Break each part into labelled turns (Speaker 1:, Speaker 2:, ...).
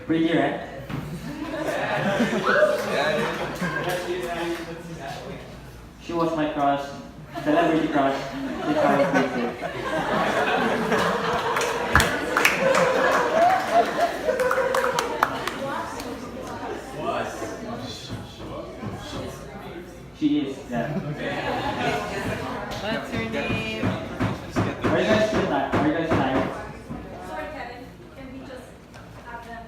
Speaker 1: Pretty, right? She was my crush, celebrity crush. That's how I phrase it. She is, yeah.
Speaker 2: What's her name?
Speaker 1: Are you guys still tired? Are you guys tired?
Speaker 3: Sorry, Kevin. Can we just have them?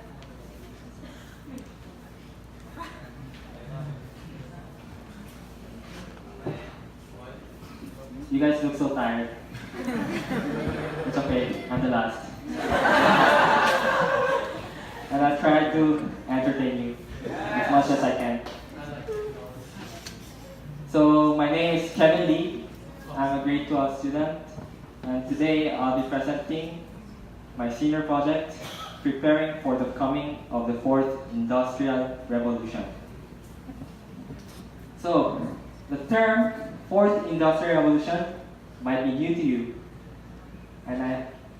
Speaker 1: You guys look so tired. It's okay, I'm the last. And I try to entertain you as much as I can. So my name is Kevin Lee. I'm a grade 12 student. And today I'll be presenting my senior project, preparing for the coming of the fourth industrial revolution. So the term fourth industrial revolution might be new to you. And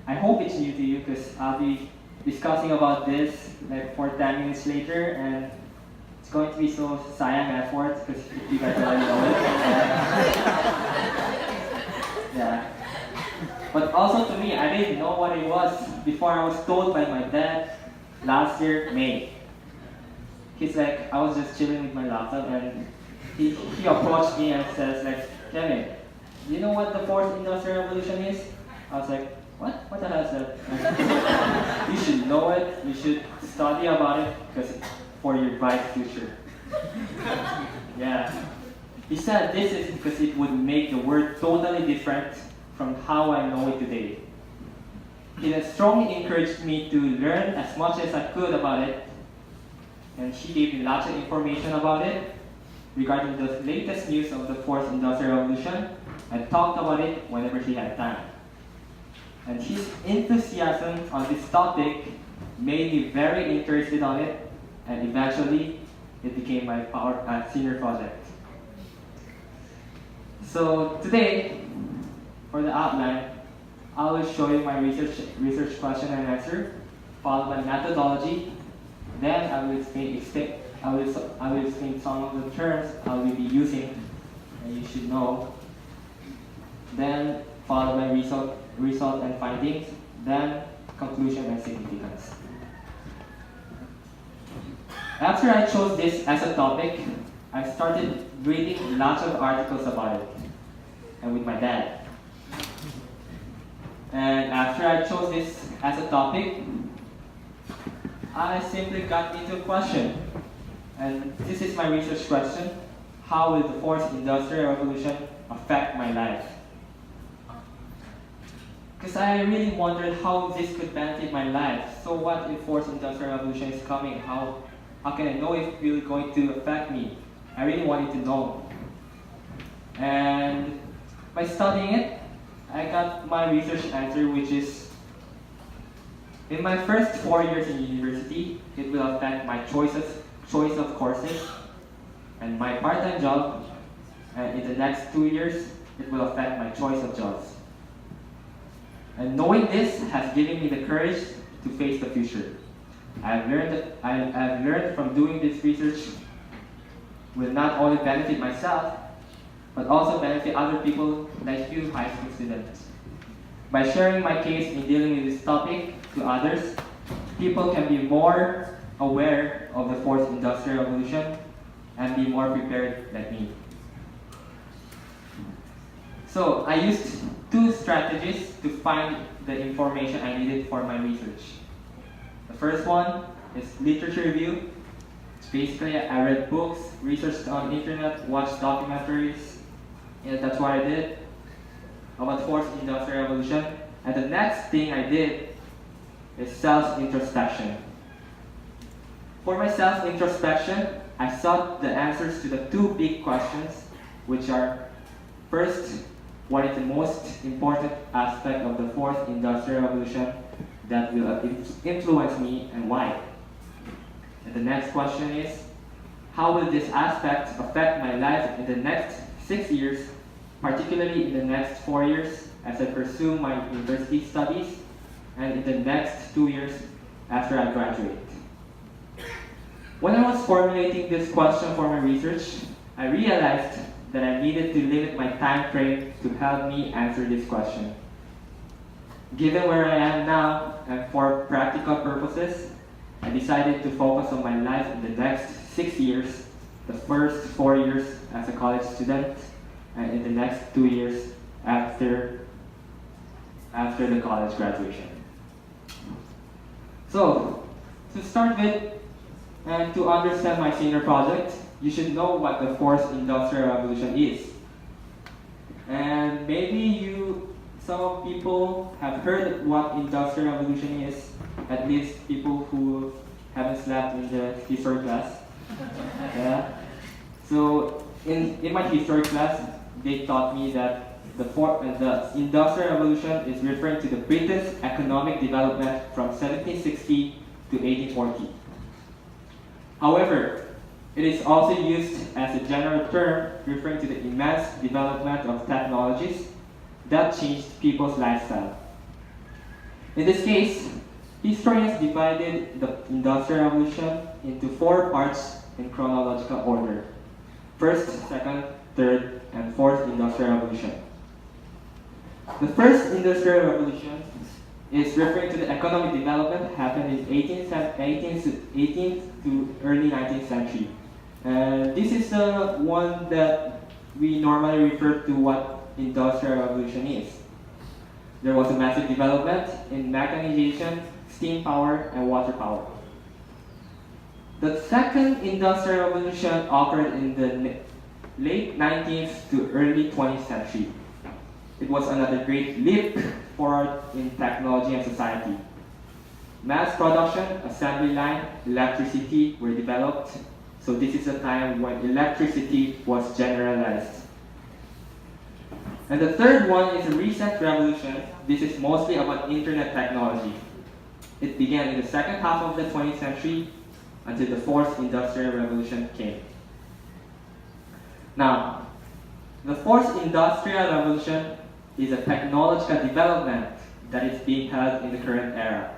Speaker 1: I hope it's new to you because I'll be discussing about this like 10 minutes later, and it's going to be so sayang effort because you guys already know it. Yeah. But also to me, I didn't know what it was before I was told by my dad last year, May. He's like, I was just chilling with my laptop and he approached me and says like, Kevin, do you know what the fourth industrial revolution is? I was like, what? What the hell is that? You should know it, you should study about it because for your bright future. Yeah. He said this is because it would make the world totally different from how I know it today. He has strongly encouraged me to learn as much as I could about it, and she gave me lots of information about it regarding the latest news of the fourth industrial revolution and talked about it whenever he had time. And his enthusiasm on this topic made me very interested on it, and eventually it became my senior project. So today, for the outline, I will show you my research question and answer, followed by methodology. Then I will explain some of the terms I will be using and you should know. Then followed by result and findings. Then conclusion and significance. After I chose this as a topic, I started reading lots of articles about it, and with my dad. And after I chose this as a topic, I simply got into a question. And this is my research question. How will the fourth industrial revolution affect my life? Because I really wondered how this could benefit my life. So what if fourth industrial revolution is coming? How can I know if it's going to affect me? I really wanted to know. And by studying it, I got my research answer, which is, in my first 4 years in university, it will affect my choice of courses and my part-time job, and in the next 2 years, it will affect my choice of jobs. And knowing this has given me the courage to face the future. I've learned from doing this research will not only benefit myself, but also benefit other people like you high school students. By sharing my case in dealing with this topic to others, people can be more aware of the fourth industrial revolution and be more prepared like me. So I used 2 strategies to find the information I needed for my research. The first one is literature review. Basically, I read books, researched on the internet, watched documentaries, and that's what I did about fourth industrial revolution. And the next thing I did is self-introspection. For my self-introspection, I sought the answers to the 2 big questions, which are, first, what is the most important aspect of the fourth industrial revolution that will influence me and why? And the next question is, how will this aspect affect my life in the next 6 years, particularly in the next 4 years as I pursue my university studies, and in the next 2 years after I graduate? When I was formulating this question for my research, I realized that I needed to limit my time frame to help me answer this question. Given where I am now, and for practical purposes, I decided to focus on my life in the next 6 years, the first 4 years as a college student, and in the next 2 years after the college graduation. So, to start with, and to understand my senior project, you should know what the fourth industrial revolution is. And maybe some people have heard what industrial revolution is, at least people who haven't slept in the history class. Yeah. So in my history class, they taught me that the industrial revolution is referring to the Britain's economic development from 1760 to 1840. However, it is also used as a general term referring to the immense development of technologies that changed people's lifestyle. In this case, historians divided the Industrial Revolution into 4 parts in chronological order: first, second, third, and fourth Industrial Revolution. The first Industrial Revolution is referring to the economic development happened in 18th to early 19th century. This is the one that we normally refer to what Industrial Revolution is. There was a massive development in mechanization, steam power, and water power. The second Industrial Revolution occurred in the late 19th to early 20th century. It was another great leap forward in technology and society. Mass production, assembly line, electricity were developed. So this is a time when electricity was generalized. And the third one is a recent revolution. This is mostly about internet technology. It began in the second half of the 20th century until the fourth industrial revolution came. Now, the fourth industrial revolution is a technological development that is being held in the current era.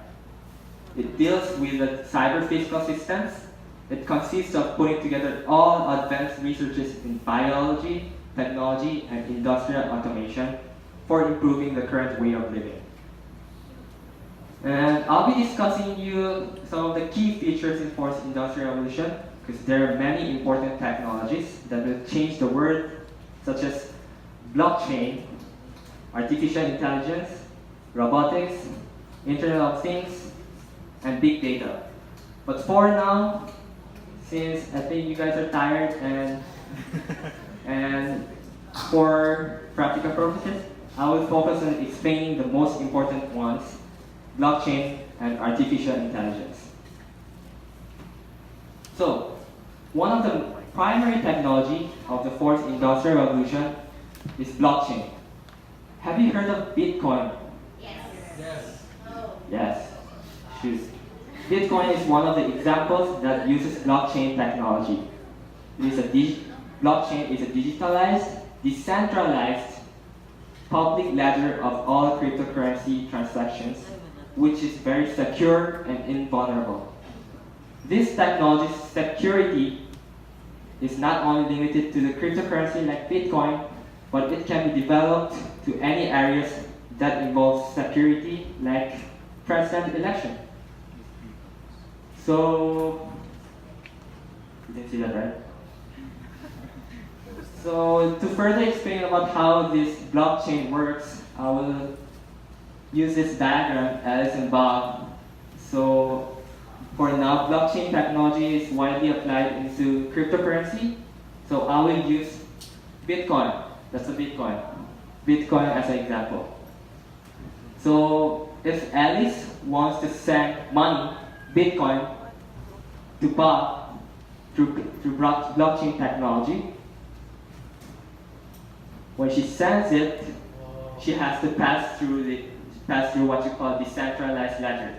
Speaker 1: It deals with the cyber-physical systems. It consists of putting together all advanced researches in biology, technology, and industrial automation for improving the current way of living. And I'll be discussing you some of the key features in fourth industrial revolution, because there are many important technologies that will change the world, such as blockchain, artificial intelligence, robotics, Internet of Things, and big data. But for now, since I think you guys are tired and for practical purposes, I will focus on explaining the most important ones: blockchain and artificial intelligence. So, one of the primary technology of the fourth industrial revolution is blockchain. Have you heard of Bitcoin? Yes. Shoot. Bitcoin is one of the examples that uses blockchain technology. Blockchain is a digitalized, decentralized, public ledger of all cryptocurrency transactions, which is very secure and invulnerable. This technology's security is not only limited to the cryptocurrency like Bitcoin, but it can be developed to any areas that involve security, like president election. So, you didn't see that, right? So, to further explain about how this blockchain works, I will use this diagram, Alice and Bob. So, for now, blockchain technology is widely applied into cryptocurrency. So, I will use Bitcoin. That's a Bitcoin. Bitcoin as an example. So, if Alice wants to send money, Bitcoin, to Bob through blockchain technology, when she sends it, she has to pass through what you call decentralized ledger.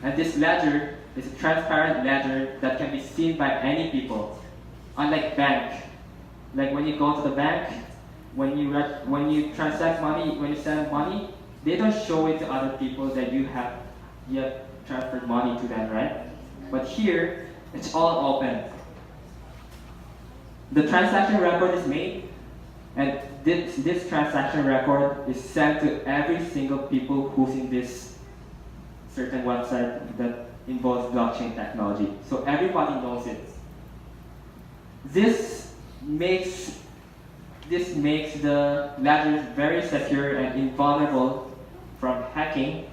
Speaker 1: And this ledger is a transparent ledger that can be seen by any people. Unlike bank, like when you go to the bank, when you transact money, when you send money, they don't show it to other people that you have yet transferred money to them, right? But here, It's all open. The transaction record is made, and this transaction record is sent to every single people who's in this certain website that involves blockchain technology. So everybody knows it. This makes the ledger very secure and invulnerable from hacking,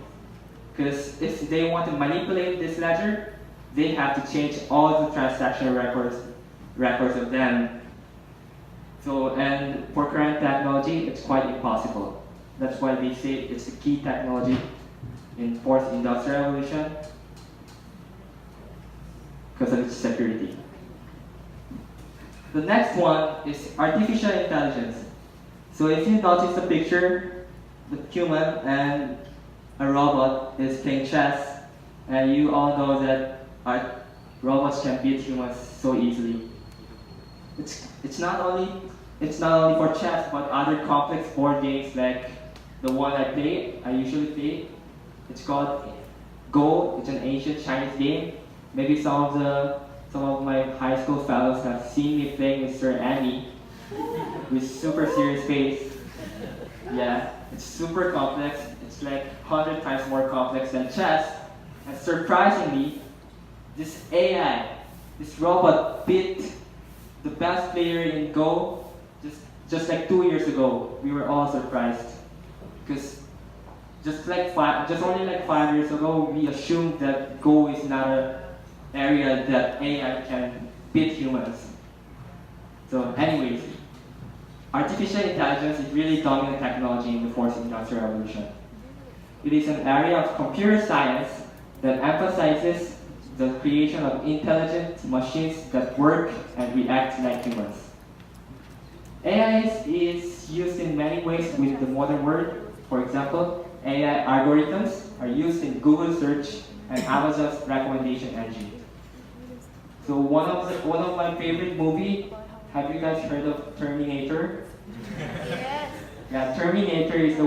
Speaker 1: because if they want to manipulate this ledger, they have to change all the transaction records of them. So, and for current technology, it's quite impossible. That's why they say it's a key technology in fourth industrial revolution, because of its security. The next one is artificial intelligence. So if you notice the picture, the human and a robot is playing chess, and you all know that robots can beat humans so easily. It's not only for chess, but other complex board games like the one I usually play. It's called Go. It's an ancient Chinese game. Maybe some of my high school fellows have seen me playing with Sir Andy with super serious face. Yeah, it's super complex. It's like 100 times more complex than chess. And surprisingly, this AI, this robot beat the best player in Go just like 2 years ago. We were all surprised because only like 5 years ago, we assumed that Go is not an area that AI can beat humans. So anyways, artificial intelligence is really dominant technology in the fourth industrial revolution. It is an area of computer science that emphasizes the creation of intelligent machines that work and react like humans. AI is used in many ways with the modern world. For example, AI algorithms are used in Google search and Amazon's recommendation engine. So one of my favorite movie, have you guys heard of Terminator?
Speaker 2: Yes.
Speaker 1: Yeah, Terminator is a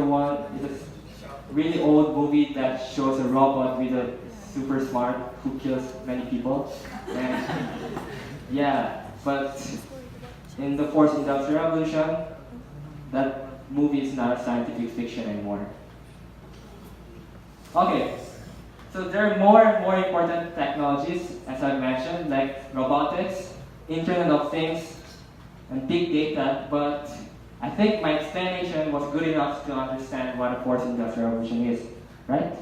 Speaker 1: really old movie that shows a robot with a super smart who kills many people. And yeah, but in the fourth industrial revolution, that movie is not a scientific fiction anymore. Okay, so there are more and more important technologies, as I mentioned, like robotics, Internet of Things, and big data, but I think my explanation was good enough to understand what a fourth industrial revolution is, right?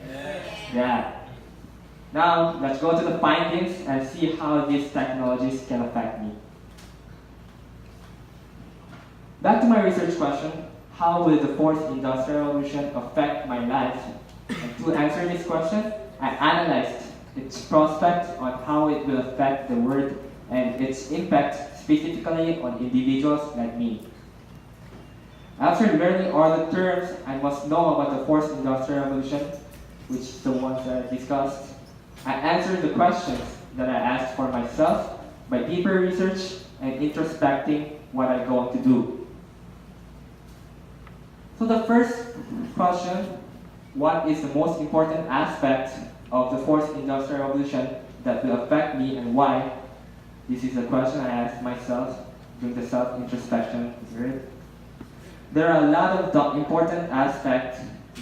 Speaker 2: Yes.
Speaker 1: Yeah. Now, let's go to the findings and see how these technologies can affect me. Back to my research question, how will the fourth industrial revolution affect my life? And to answer this question, I analyzed its prospects on how it will affect the world and its impact specifically on individuals like me. After learning all the terms I must know about the fourth industrial revolution, which is the ones that I discussed, I answered the questions that I asked for myself by deeper research and introspecting what I'm going to do. So the first question, what is the most important aspect of the fourth industrial revolution that will affect me and why? This is a question I asked myself during the self-introspection period. There are a lot of important aspects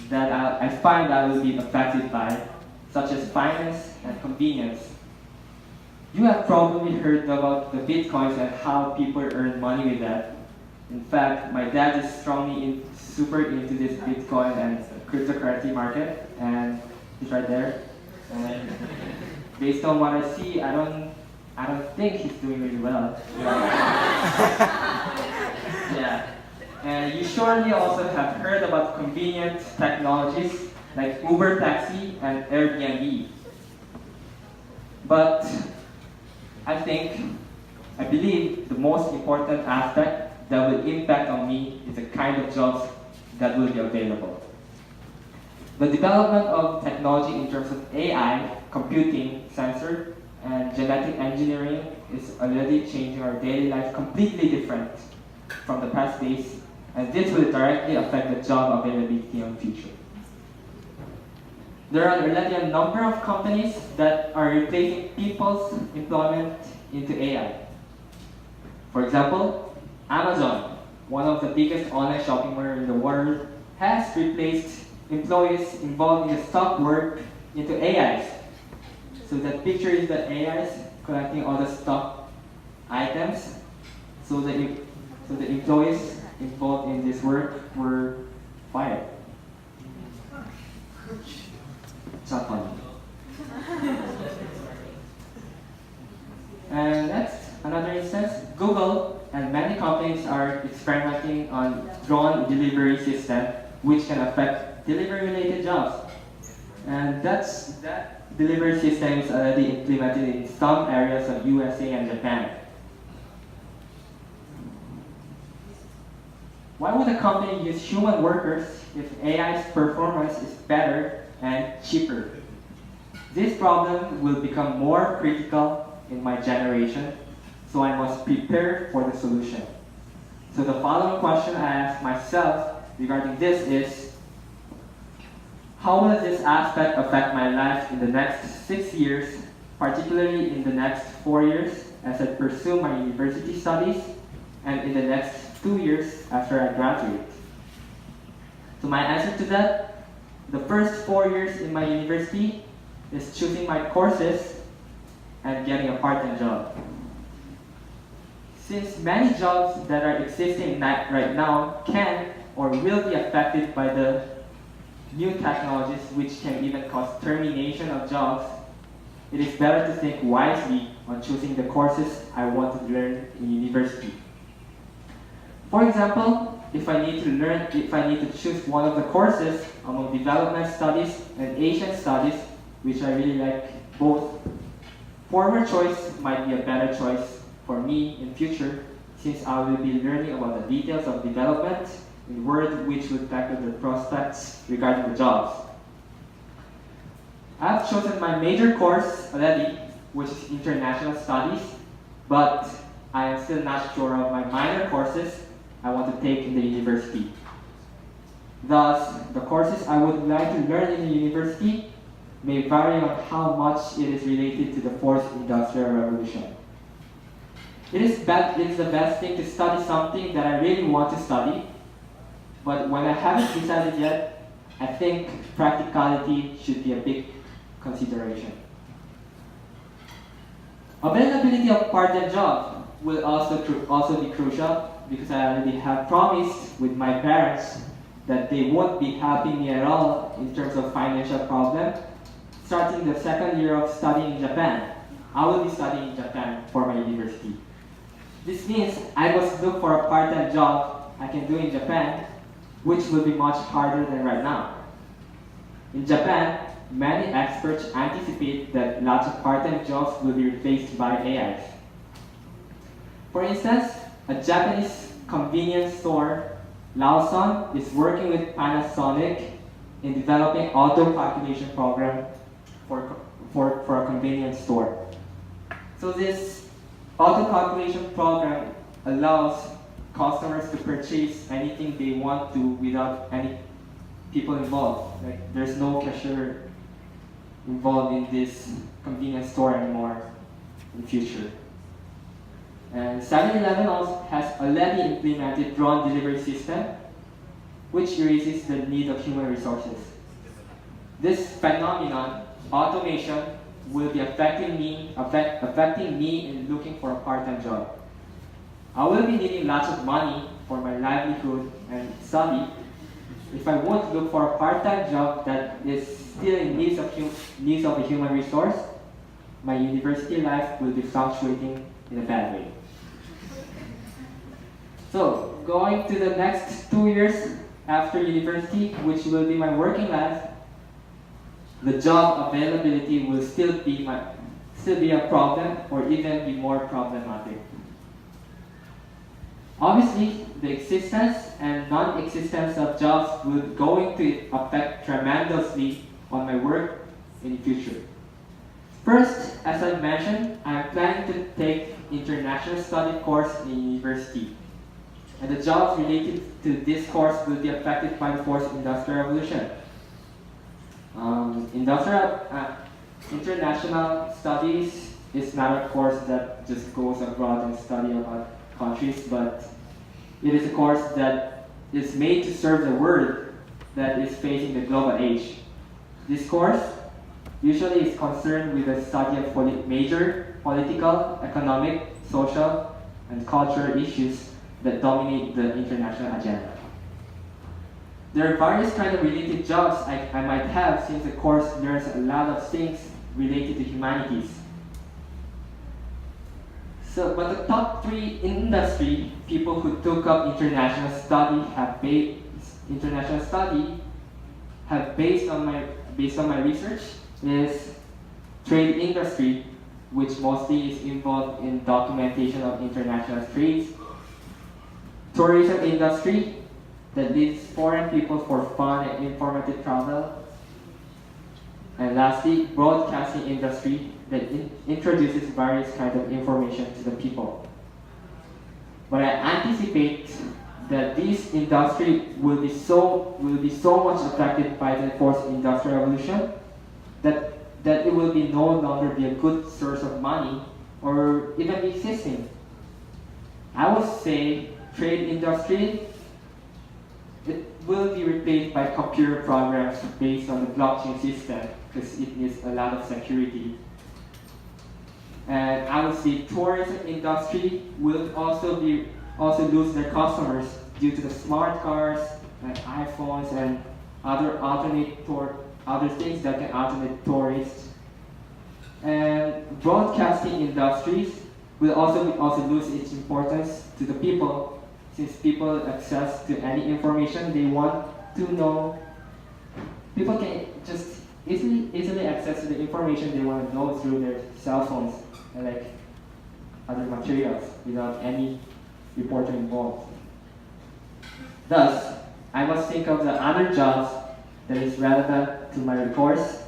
Speaker 1: that I find I will be affected by, such as finance and convenience. You have probably heard about the bitcoins and how people earn money with that. In fact, my dad is super into this Bitcoin and cryptocurrency market, and he's right there. And based on what I see, I don't think he's doing really well. Yeah. And you surely also have heard about convenient technologies like Uber Taxi and Airbnb. But I believe the most important aspect that will impact on me is the kind of jobs that will be available. The development of technology in terms of AI, computing, sensor, and genetic engineering is already changing our daily life completely different from the past days, and this will directly affect the job availability in the future. There are already a number of companies that are replacing people's employment into AI. For example, Amazon, one of the biggest online shopping malls in the world, has replaced employees involved in the stock work into AIs. So that picture is the AIs collecting all the stock items. So the employees involved in this work were fired. It's not funny. And next, another instance, Google and many companies are experimenting on drone delivery system which can affect delivery-related jobs. And that delivery system is already implemented in some areas of USA and Japan. Why would a company use human workers if AI's performance is better and cheaper? This problem will become more critical in my generation, so I must prepare for the solution. So the following question I ask myself regarding this is, how will this aspect affect my life in the next 6 years, particularly in the next 4 years as I pursue my university studies, and in the next 2 years after I graduate? So my answer to that, the first 4 years in my university is choosing my courses and getting a part-time job. Since many jobs that are existing right now can or will be affected by the new technologies which can even cause termination of jobs, it is better to think wisely on choosing the courses I want to learn in university. For example, if I need to choose one of the courses among development studies and Asian studies, which I really like both, former choice might be a better choice for me in future, since I will be learning about the details of development in Word which will tackle the prospects regarding the jobs. I have chosen my major course already, which is International Studies, but I am still not sure of my minor courses I want to take in the university. Thus, the courses I would like to learn in the university may vary on how much it is related to the fourth industrial revolution. It is the best thing to study something that I really want to study, but when I haven't decided yet, I think practicality should be a big consideration. Availability of part-time job will also be crucial, because I already have promised with my parents that they won't be helping me at all in terms of financial problem. Starting the second year of studying in Japan, I will be studying in Japan for my university. This means I must look for a part-time job I can do in Japan, which will be much harder than right now. In Japan, many experts anticipate that lots of part-time jobs will be replaced by AIs. For instance, a Japanese convenience store, Lawson, is working with Panasonic in developing auto calculation program for a convenience store. So this auto calculation program allows customers to purchase anything they want to without any people involved. Like, there's no cashier involved in this convenience store anymore in the future. And 7-Eleven also has already implemented drone delivery system, which erases the need of human resources. This phenomenon, automation, will be affecting me in looking for a part-time job. I will be needing lots of money for my livelihood and study. If I won't look for a part-time job that is still in needs of a human resource, my university life will be fluctuating in a bad way. So, going to the next 2 years after university, which will be my working life, the job availability will still be a problem, or even be more problematic. Obviously, the existence and non-existence of jobs will going to affect tremendously on my work in the future. First, as I mentioned, I am planning to take international study course in university. And the jobs related to this course will be affected by the fourth industrial revolution. International studies is not a course that just goes abroad and study about countries, but it is a course that is made to serve the world that is facing the global age. This course usually is concerned with the study of major political, economic, social, and cultural issues that dominate the international agenda. There are various kinds of related jobs I might have since the course learns a lot of things related to humanities. But the top 3 industry people who took up international study have based on my research is trade industry, which mostly is involved in documentation of international trades, tourism industry that leads foreign people for fun and informative travel, and lastly, broadcasting industry that introduces various kinds of information to the people. But I anticipate that this industry will be so much affected by the fourth industrial revolution that it will no longer be a good source of money or even existing. I would say trade industry, it will be replaced by computer programs based on the blockchain system because it needs a lot of security. And I would say tourism industry will also lose their customers due to the smart cars like iPhones and other things that can alternate tourists. And broadcasting industries will also lose its importance to the people, since people access to any information they want to know. People can just easily access to the information they want to know through their cell phones and like other materials without any reporter involved. Thus, I must think of the other jobs that is relevant to my course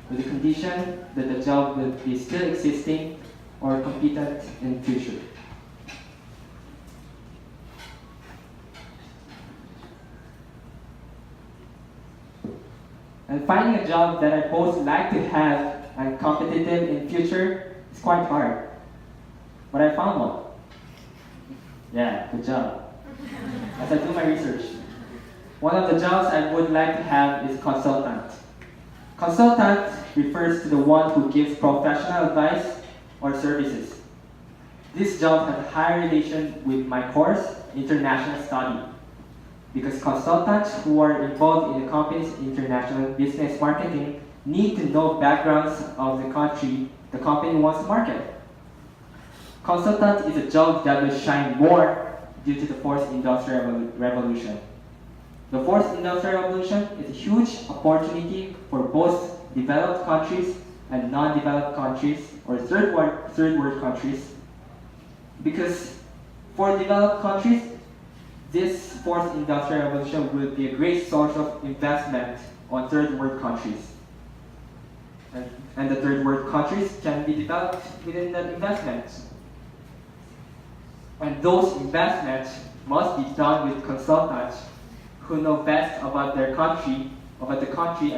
Speaker 1: with the condition that the job will be still existing or competent in the future. And finding a job that I both like to have and competitive in future is quite hard. But I found one. Yeah, good job. As I do my research. One of the jobs I would like to have is consultant. Consultant refers to the one who gives professional advice or services. This job has a high relation with my course, international study, because consultants who are involved in the company's international business marketing need to know backgrounds of the country the company wants to market. Consultant is a job that will shine more due to the fourth industrial revolution. The fourth industrial revolution is a huge opportunity for both developed countries and non-developed countries or third world countries, because for developed countries, this fourth industrial revolution will be a great source of investment on third world countries. And the third world countries can be developed within that investment. And those investments must be done with consultants who know best about their country, about the country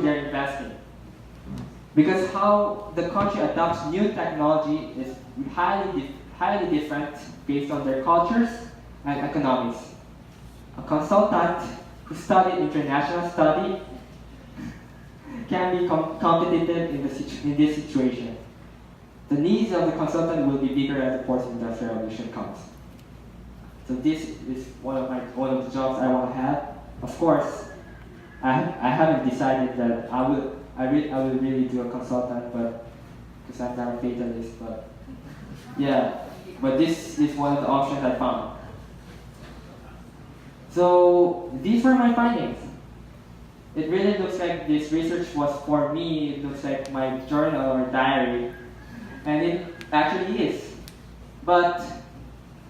Speaker 1: they're investing. Because how the country adopts new technology is highly different based on their cultures and economics. A consultant who studied international study can be competitive in this situation. The needs of the consultant will be bigger as the fourth industrial revolution comes. So this is one of the jobs I want to have. Of course, I haven't decided that I will really do a consultant, but because I'm not a fatalist. But yeah, but this is one of the options I found. So these were my findings. It really looks like this research was for me. It looks like my journal or diary, and it actually is. But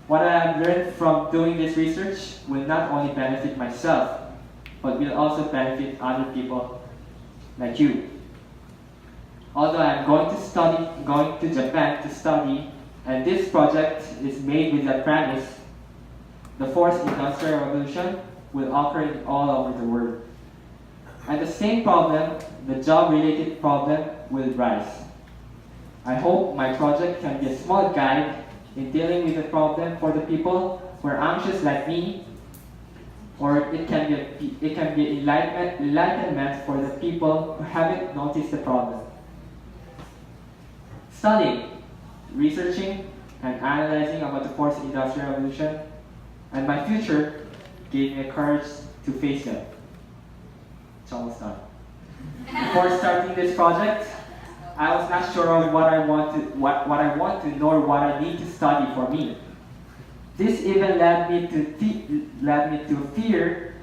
Speaker 1: what I have learned from doing this research will not only benefit myself, but will also benefit other people like you. Although I'm going to Japan to study, and this project is made with the premise, the fourth industrial revolution will occur all over the world. And the same problem, the job-related problem, will rise. I hope my project can be a small guide in dealing with the problem for the people who are anxious like me, or it can be enlightenment for the people who haven't noticed the problem. Studying, researching, and analyzing about the fourth industrial revolution and my future gave me the courage to face them. It's almost done. Before starting this project, I was not sure of what I want to nor what I need to study for me. This even led me to fear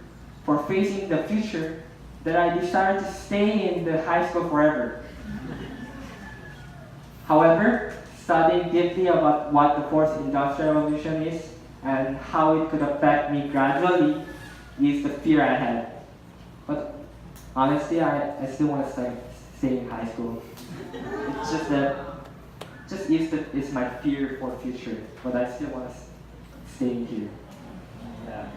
Speaker 1: for facing the future that I decided to stay in the high school forever. However, studying deeply about what the fourth industrial revolution is and how it could affect me gradually is the fear I had. But honestly, I still want to stay in high school. It's just that, it's my fear for future, but I still want to stay here. Yeah.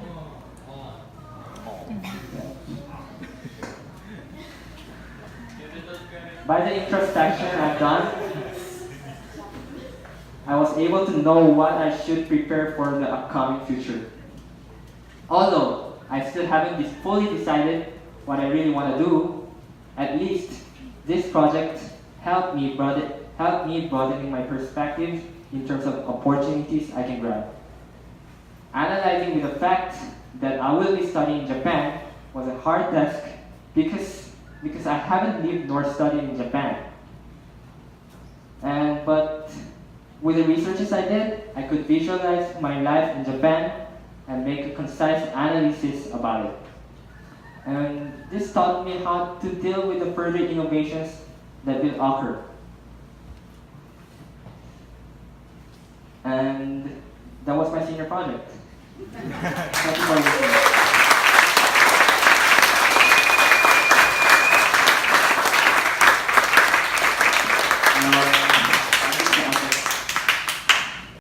Speaker 1: By the introspection I've done, I was able to know what I should prepare for the upcoming future. Although I still haven't fully decided what I really want to do, at least this project helped me broadening my perspective in terms of opportunities I can grab. Analyzing with the fact that I will be studying in Japan was a hard task because I haven't lived nor studied in Japan. But with the researches I did, I could visualize my life in Japan and make a concise analysis about it. And this taught me how to deal with the further innovations that will occur. And that was my senior project. Thank you for listening.